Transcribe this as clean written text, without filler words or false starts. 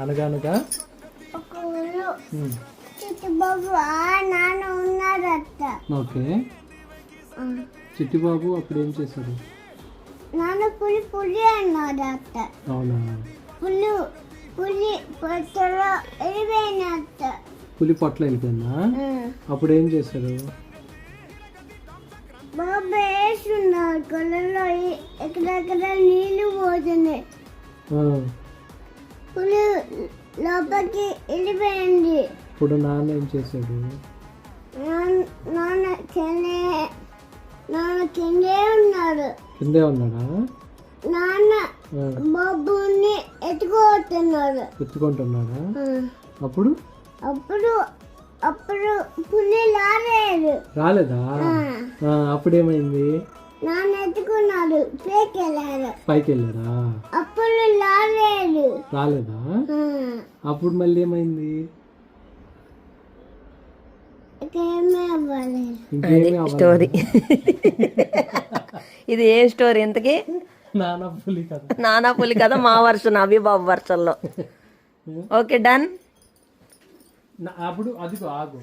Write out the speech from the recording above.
అనగనగా ఒక ఊరు చిట్టుబాబు నాన్న ఉన్నారట. ఓకే. చిట్టిబాబు అప్పుడు ఏం చేశాడు? నాన్న పులి పులి అన్నాడట. అవునా? పులి పులి పొట్టలో వెళ్ళిపోయినట్ట. పులి పొట్ల వెళ్ళిపోయిందా? అప్పుడు ఏం చేశాడు? బాబు వేస్తున్నాడు కొలలో, ఎక్కడెక్కడ నీళ్లు పోతున్నాయి. పులి లోపలికి వెళ్ళిపోయింది. ఇప్పుడు నాన్న ఏం చేశాడు? నాన్న కిందే ఉన్నాడు. కిందే ఉన్నాడా? నాన్న బాబుని ఎత్తుకుంటున్నాడా? అప్పుడు అప్పుడు అప్పుడు పులి రాలేదా? అప్పుడేమైంది? నాన్న ఎత్తుకున్నాడు, పైకి వెళ్ళారా? అప్పుడు రాలేదా? అప్పుడు మళ్ళీ ఏమైంది? స్టోరీ ఇది ఏ స్టోరీ ఇంతకీ? నానా పులి కదా మా వర్షన్, అభిబాబు వర్షన్లో. Okay, done. అప్పుడు అది ఆగు.